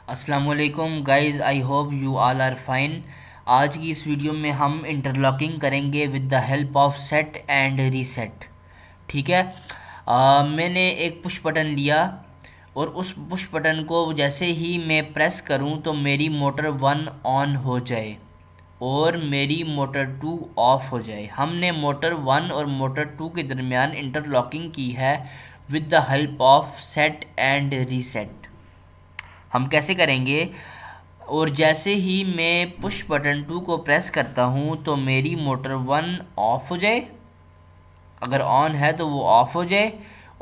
अस्सलाम वालेकुम guys, I hope you all are fine. आज की इस वीडियो में हम इंटरलॉकिंग करेंगे with the help of set and reset. ठीक है। मैंने एक पुश बटन लिया और उस पुश बटन को जैसे ही मैं प्रेस करूं तो मेरी मोटर 1 ऑन हो जाए और मेरी मोटर 2 ऑफ हो जाए। हमने मोटर 1 और मोटर 2 के दरमियान इंटरलॉकिंग की है with the help of set and reset. हम कैसे करेंगे? और जैसे ही मैं पुश बटन 2 को प्रेस करता हूँ तो मेरी मोटर 1 ऑफ हो जाए, अगर ऑन है तो वो ऑफ हो जाए,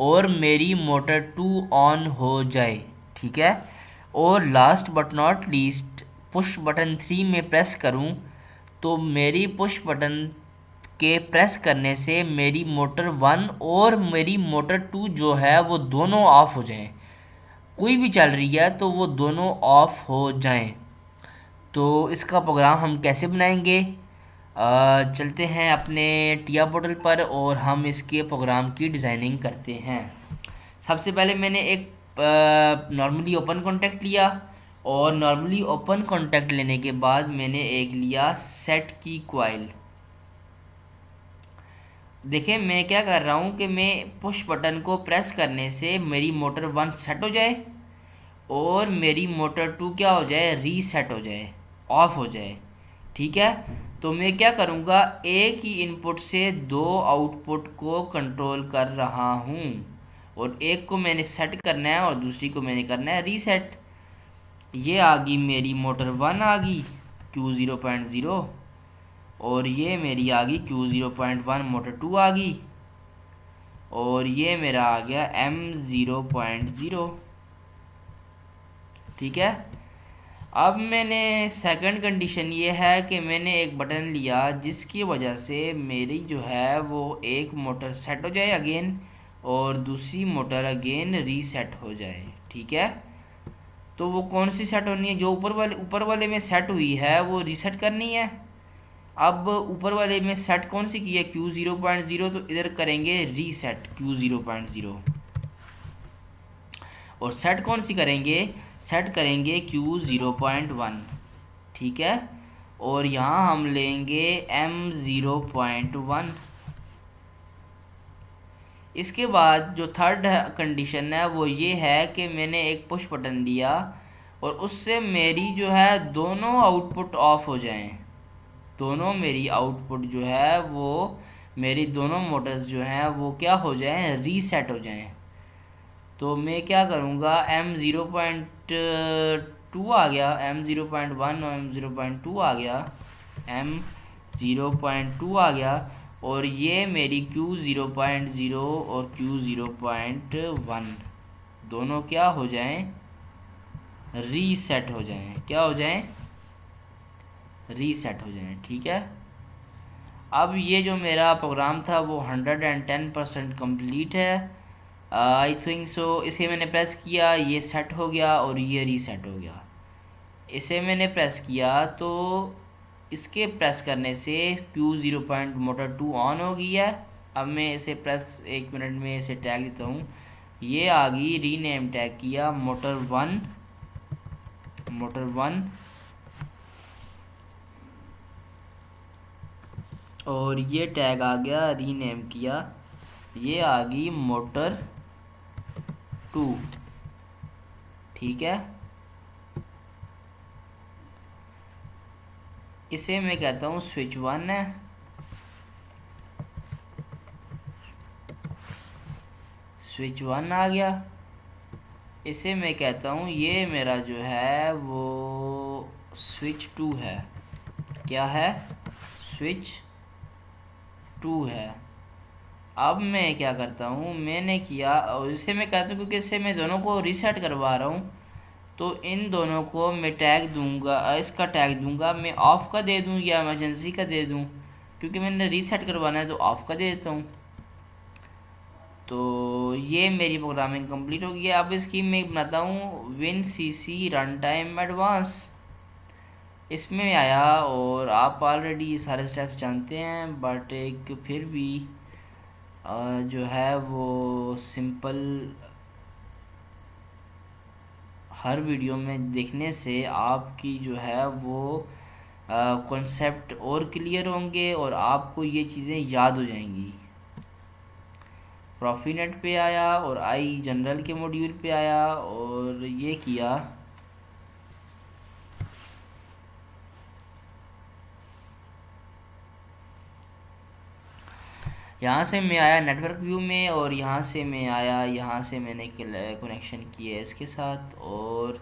और मेरी मोटर 2 ऑन हो जाए। ठीक है। और last but not least, push button 3 में प्रेस करूँ तो मेरी पुश बटन के प्रेस करने से मेरी मोटर 1 और मेरी मोटर 2 जो है वो दोनों ऑफ हो जाएं। कोई भी चल रही है तो वो दोनों ऑफ हो जाएं। तो इसका प्रोग्राम हम कैसे बनाएंगे? चलते हैं अपने टिया पोर्टल पर और हम इसके प्रोग्राम की डिज़ाइनिंग करते हैं। सबसे पहले मैंने एक नॉर्मली ओपन कॉन्टैक्ट लिया, और नॉर्मली ओपन कॉन्टैक्ट लेने के बाद मैंने एक लिया सेट की कॉइल। देखिए मैं क्या कर रहा हूँ कि मैं पुश बटन को प्रेस करने से मेरी मोटर 1 सेट हो जाए और मेरी मोटर 2 क्या हो जाए, रीसेट हो जाए, ऑफ हो जाए। ठीक है। तो मैं क्या करूँगा, एक ही इनपुट से दो आउटपुट को कंट्रोल कर रहा हूँ, और एक को मैंने सेट करना है और दूसरी को मैंने करना है रीसेट। ये आ गई मेरी मोटर 1 आ गई Q0.0, और ये मेरी आ गई Q0.1 मोटर 2 आ गई, और ये मेरा आ गया M0.0। ठीक है। अब मैंने सेकंड कंडीशन ये है कि मैंने एक बटन लिया जिसकी वजह से मेरी जो है वो एक मोटर सेट हो जाए अगेन, और दूसरी मोटर अगेन रीसेट हो जाए। ठीक है। तो वो कौन सी सेट होनी है? जो ऊपर वाले में सेट हुई है वो रीसेट करनी है। अब ऊपर वाले में सेट कौन सी की है, Q0.0, तो इधर करेंगे रीसेट Q0.0। और सेट कौन सी करेंगे? सेट करेंगे Q0.1। ठीक है। और यहाँ हम लेंगे M0.1। इसके बाद जो थर्ड कंडीशन है वो ये है कि मैंने एक पुश बटन लिया और उससे मेरी जो है दोनों आउटपुट ऑफ हो जाएं। दोनों मेरी आउटपुट जो है वो, मेरी दोनों मोटर्स जो हैं वो क्या हो जाएं, रीसेट हो जाएं। तो मैं क्या करूँगा, M0.2 आ गया, M0.1 और M0.2 आ गया, M0.2 आ गया, और ये मेरी Q0.0 और Q0.1 दोनों क्या हो जाएं, रीसेट हो जाएं। क्या हो जाएं? रीसेट हो जाएं। ठीक है। अब ये जो मेरा प्रोग्राम था वो 110% कंप्लीट है। I think so. इसे मैंने प्रेस किया, ये सेट हो गया और ये रीसेट हो गया। इसे मैंने प्रेस किया तो इसके प्रेस करने से Q0 मोटर 2 ऑन हो गई है। अब मैं इसे प्रेस, 1 मिनट में इसे टैग देता हूँ। ये आ गई, रीनेम टैग किया मोटर 1, मोटर 1, और ये टैग आ गया, रीनेम किया, ये आ गई मोटर 2। ठीक है। इसे मैं कहता हूँ स्विच 1 है, स्विच 1 आ गया। इसे मैं कहता हूँ ये मेरा जो है वो स्विच 2 है। क्या है? स्विच 2 है। अब मैं क्या करता हूँ, मैंने किया, और इसे मैं कहता हूँ क्योंकि इससे मैं दोनों को रीसेट करवा रहा हूँ, तो इन दोनों को मैं टैग दूंगा, इसका टैग दूंगा मैं ऑफ का दे दूँ या इमरजेंसी का दे दूँ, क्योंकि मैंने रीसेट करवाना है तो ऑफ का दे देता हूँ। तो ये मेरी प्रोग्रामिंग कंप्लीट हो गई है। अब इसकी मैं बनाता हूँ WinCC रन टाइम एडवांस। इसमें आया, और आप ऑलरेडी सारे स्टेप्स जानते हैं, बट एक फिर भी जो है वो सिंपल हर वीडियो में देखने से आपकी जो है वो कॉन्सेप्ट और क्लियर होंगे और आपको ये चीज़ें याद हो जाएंगी। प्रॉफीनेट पे आया और आई जनरल के मॉड्यूल पे आया और ये किया। यहाँ से मैं आया नेटवर्क व्यू में और यहाँ से मैं आया, यहाँ से मैंने कनेक्शन किया इसके साथ। और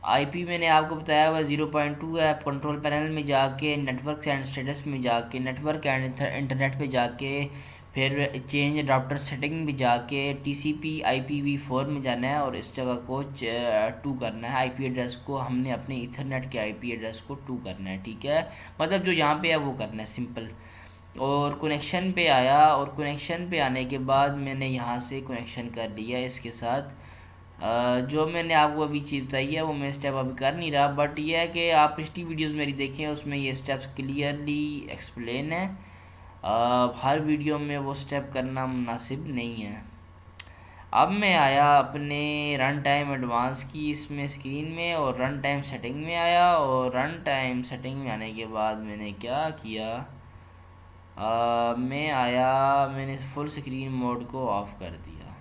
आईपी मैंने आपको बताया हुआ 0.2 है। आप कंट्रोल पैनल में जाके नेटवर्क एंड स्टेटस में जाके नेटवर्क एंड इंटरनेट पे जाके फिर चेंज अडाप्टर सेटिंग में जाके टीसीपी IPv4 में जाना है और इस जगह को 2 करना है। आईपी एड्रेस को हमने अपने इथरनेट के आईपी एड्रेस को 2 करना है, ठीक है। मतलब जो यहाँ पे है वो करना है, सिंपल। और कनेक्शन पे आया और कनेक्शन पे आने के बाद मैंने यहाँ से कनेक्शन कर लिया इसके साथ। जो मैंने आपको अभी चीज़ बताई है वो मैं स्टेप अभी कर नहीं रहा, बट ये है कि आप पिछली वीडियोस मेरी देखें, उसमें ये स्टेप्स क्लियरली एक्सप्लेन है। हर वीडियो में वो स्टेप करना मुनासिब नहीं है। अब मैं आया अपने रन टाइम एडवांस की इसमें स्क्रीन में और रन टाइम सेटिंग में आया। और रन टाइम सेटिंग में आने के बाद मैंने क्या किया, मैं आया, मैंने फुल स्क्रीन मोड को ऑफ कर दिया।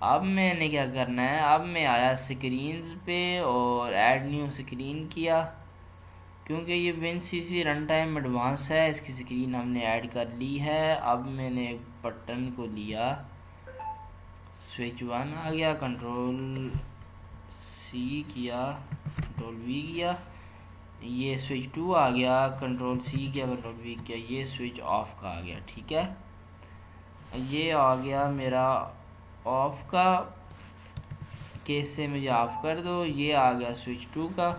अब मैंने क्या करना है, अब मैं आया स्क्रीन्स पे और ऐड न्यू स्क्रीन किया। क्योंकि ये WinCC रन टाइम एडवांस है, इसकी स्क्रीन हमने ऐड कर ली है। अब मैंने एक बटन को लिया, स्विच 1 आ गया, कंट्रोल C किया, कंट्रोल V किया, ये स्विच 2 आ गया, कंट्रोल C किया, कंट्रोल V किया, ये स्विच ऑफ का आ गया, ठीक है। ये आ गया मेरा ऑफ का, केस से मुझे ऑफ कर दो। ये आ गया स्विच 2 का,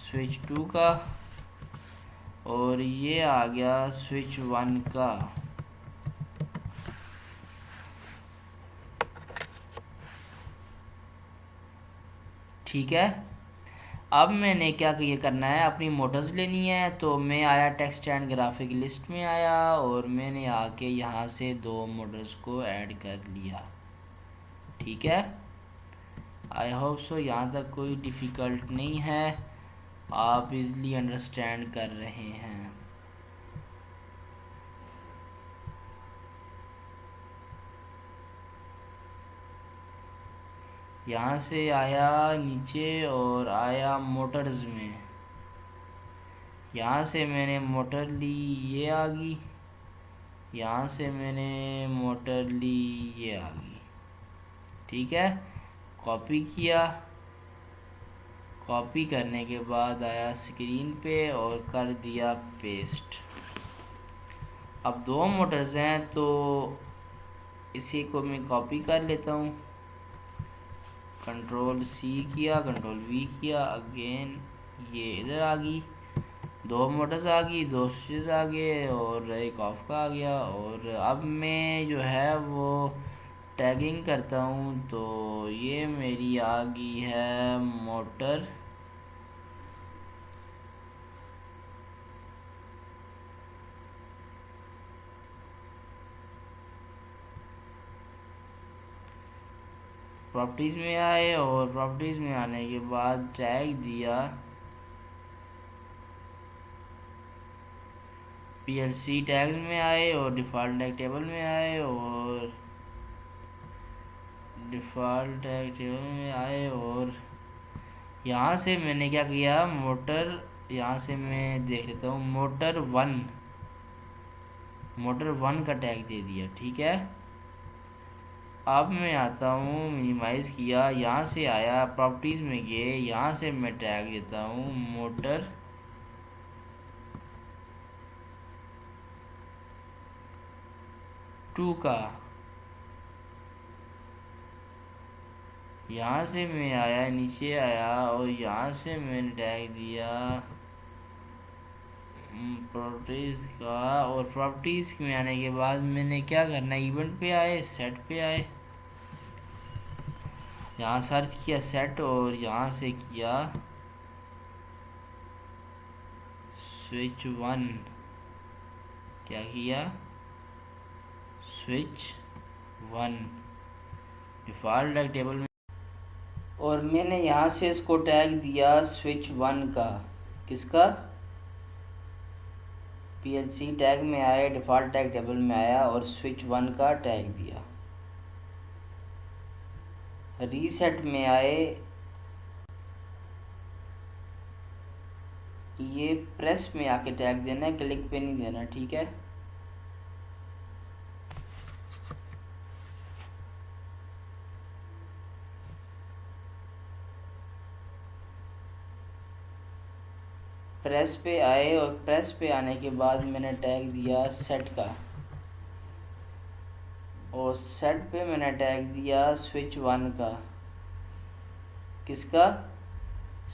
स्विच 2 का, और ये आ गया स्विच 1 का। ठीक है। अब मैंने क्या ये करना है, अपनी मोटर्स लेनी है। तो मैं आया टेक्स्ट एंड ग्राफिक लिस्ट में आया और मैंने आके यहाँ से 2 मोटर्स को ऐड कर लिया, ठीक है। आई होप सो यहाँ तक कोई डिफ़िकल्ट नहीं है, आप इजली अंडरस्टैंड कर रहे हैं। यहाँ से आया नीचे और आया मोटर्स में। यहाँ से मैंने मोटर ली, ये आ गई। यहाँ से मैंने मोटर ली, ये आ गई, ठीक है। कॉपी किया, कॉपी करने के बाद आया स्क्रीन पे और कर दिया पेस्ट। अब 2 मोटर्स हैं तो इसी को मैं कॉपी कर लेता हूँ, कंट्रोल C किया, कंट्रोल V किया, अगेन ये इधर आ गई, 2 मोटर्स आ गई, 2 स्विचेस आ गए और एक ऑफ का आ गया। और अब मैं जो है वो टैगिंग करता हूँ, तो ये मेरी आ गई है मोटर। प्रॉपर्टीज़ में आए और प्रॉपर्टीज़ में आने के बाद टैग दिया PLC टैग में आए और डिफ़ॉल्ट टैग टेबल में आए और डिफ़ॉल्ट टैग टेबल में आए। और यहाँ से मैंने क्या किया, मोटर, यहाँ से मैं देख लेता हूँ, मोटर वन का टैग दे दिया, ठीक है। अब मैं आता हूँ, मिनिमाइज़ किया, यहाँ से आया प्रॉपर्टीज़ में गए, यहाँ से मैं टैग देता हूँ मोटर 2 का। यहाँ से मैं आया, नीचे आया और यहाँ से मैंने टैग दिया प्रॉपर्टीज़ का। और प्रॉपर्टीज़ में आने के बाद मैंने क्या करना, इवेंट पे आए, सेट पे आए, यहाँ सर्च किया सेट और यहाँ से किया स्विच 1, क्या किया, स्विच 1, डिफ़ॉल्ट टैग टेबल में, और मैंने यहाँ से इसको टैग दिया स्विच 1 का। किसका? पीएलसी टैग में आया, डिफ़ॉल्ट टैग टेबल में आया और स्विच 1 का टैग दिया। रीसेट में आए, ये प्रेस में आके टैग देना है, क्लिक पे नहीं देना, ठीक है। प्रेस पे आए और प्रेस पे आने के बाद मैंने टैग दिया सेट का, और सेट पे मैंने टैग दिया स्विच 1 का। किसका?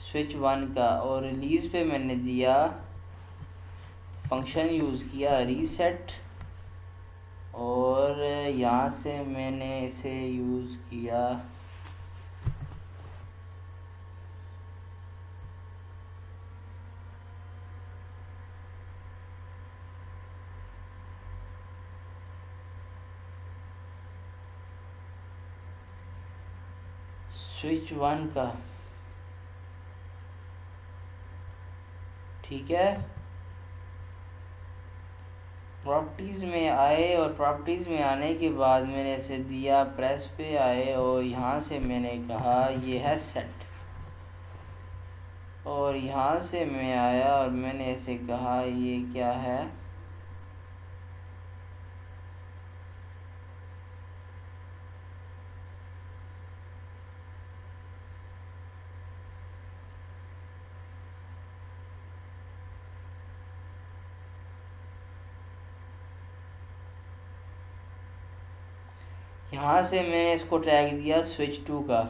स्विच 1 का। और रिलीज़ पे मैंने दिया, फंक्शन यूज़ किया रीसेट, और यहाँ से मैंने इसे यूज़ किया स्विच 1 का, ठीक है। प्रॉपर्टीज़ में आए और प्रॉपर्टीज़ में आने के बाद मैंने इसे दिया, प्रेस पे आए और यहाँ से मैंने कहा ये है सेट, और यहाँ से मैं आया और मैंने इसे कहा ये क्या है, यहाँ से मैंने इसको टैग दिया स्विच 2 का,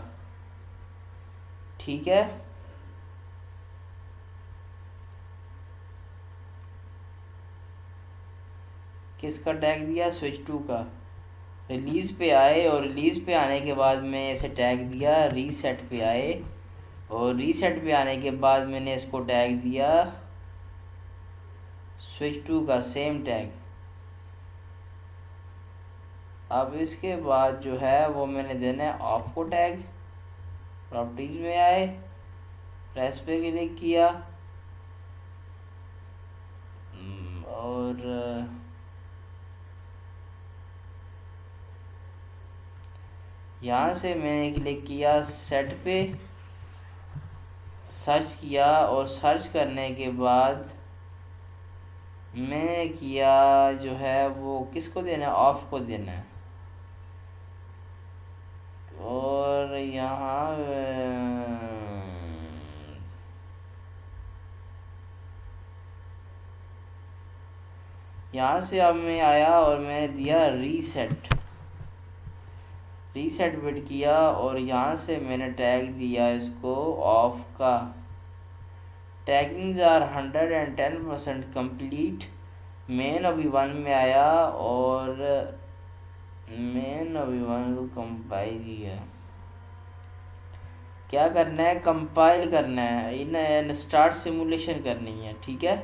ठीक है। किसका टैग दिया? स्विच 2 का। रिलीज़ पे आए और रिलीज़ पे आने के बाद मैं इसे टैग दिया रीसेट पे आए, और रीसेट पे आने के बाद मैंने इसको टैग दिया स्विच 2 का, सेम टैग। अब इसके बाद जो है वो मैंने देना है ऑफ को टैग। प्रॉपर्टीज़ में आए, प्रेस पे क्लिक किया, और यहाँ से मैंने क्लिक किया सेट पे, सर्च किया, और सर्च करने के बाद मैं किया जो है वो किसको देना है? ऑफ को देना है। और यहाँ से अब मैं आया और मैंने दिया रीसेट, रीसेट बिट किया, और यहाँ से मैंने टैग दिया इसको ऑफ का। टैगिंग्स आर 110% कंप्लीट। मेन अभी 1 में आया और मेन अभी 1 को कंपाइल किया। क्या करना है? कंपाइल करना है, इन स्टार्ट सिमुलेशन करनी है, ठीक है।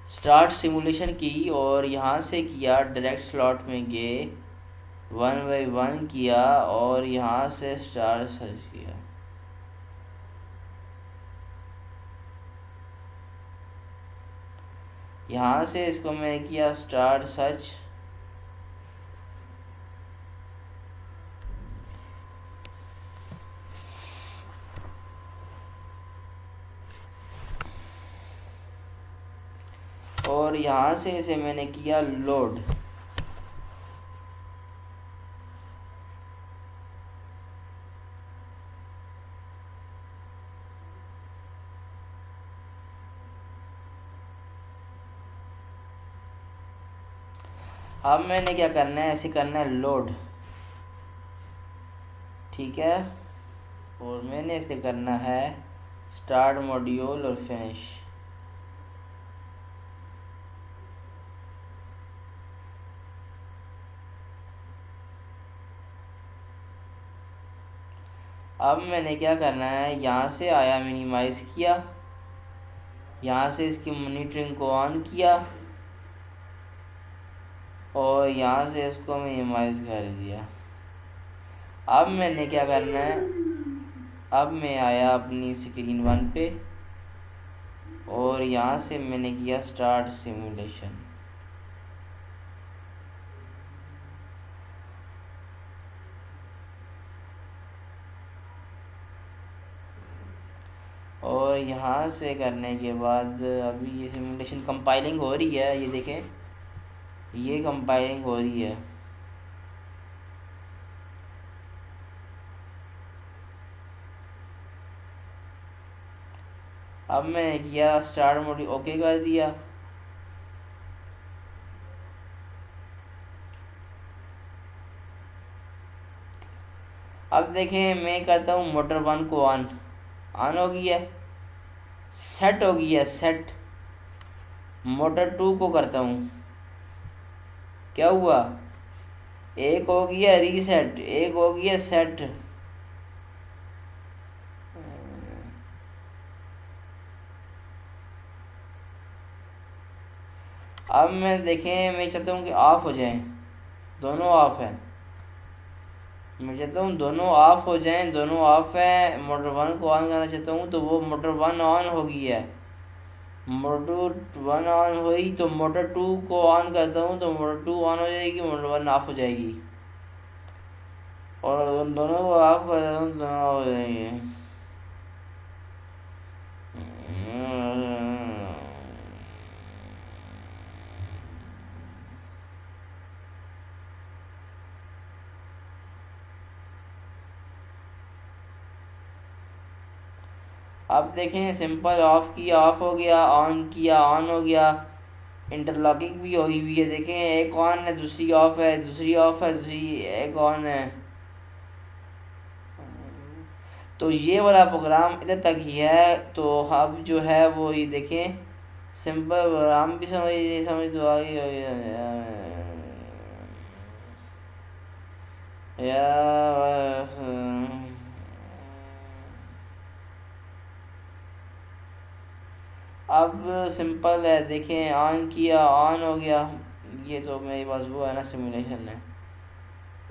स्टार्ट सिमुलेशन की और यहाँ से किया डायरेक्ट स्लॉट में गए, 1 बाई 1 किया और यहाँ से स्टार्ट सर्च किया। यहाँ से इसको मैंने किया स्टार्ट सर्च, और यहाँ से इसे मैंने किया लोड। अब मैंने क्या करना है? ऐसे करना है लोड, ठीक है। और मैंने इसे करना है स्टार्ट मॉड्यूल और फिनिश। अब मैंने क्या करना है? यहाँ से आया, मिनिमाइज़ किया, यहाँ से इसकी मॉनिटरिंग को ऑन किया और यहाँ से इसको मिनिमाइज़ कर दिया। अब मैंने क्या करना है, अब मैं आया अपनी स्क्रीन 1 पे और यहाँ से मैंने किया स्टार्ट सिमुलेशन। और यहाँ से करने के बाद अभी ये सिमुलेशन कंपाइलिंग हो रही है, ये देखें, ये कंपाइलिंग हो रही है। अब मैंने किया स्टार्ट मोड, ओके कर दिया। अब देखें मैं करता हूँ मोटर 1 को ऑन, ऑन हो गया, सेट हो गया सेट। मोटर 2 को करता हूँ, क्या हुआ, एक हो गया रीसेट, एक हो गया सेट। अब मैं देखें, मैं चाहता हूँ कि ऑफ हो जाएं, दोनों ऑफ हैं। मैं चाहता हूँ दोनों ऑफ हो जाएं, दोनों ऑफ है। मोटर 1 को ऑन करना चाहता हूँ तो वो मोटर 1 ऑन हो गई है। मोटर 1 ऑन हुई तो मोटर 2 को ऑन करता हूँ तो मोटर 2 ऑन हो जाएगी, मोटर 1 ऑफ हो जाएगी। और उन दोनों को ऑफ कर देता हूँ, दोनों ऑफ हो जाएंगे। अब देखें, सिंपल ऑफ किया ऑफ हो गया, ऑन किया ऑन हो गया, इंटरलॉकिंग भी हुई हुई है। देखें, एक ऑन है दूसरी ऑफ है, दूसरी ऑफ है दूसरी एक ऑन है। तो ये वाला प्रोग्राम इधर तक ही है। तो अब जो है वो ये देखें, सिंपल प्रोग्राम भी समझ तो आ गई या अब सिंपल है, देखें ऑन किया ऑन हो गया। ये तो मेरी पास वो है ना, सिमुलेशन है,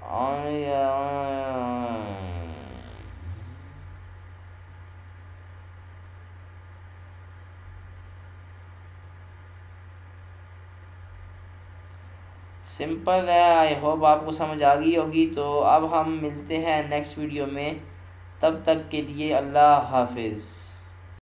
ऑन या सिंपल है। आई होप आपको समझ आ गई होगी। तो अब हम मिलते हैं नेक्स्ट वीडियो में, तब तक के लिए अल्लाह हाफिज़।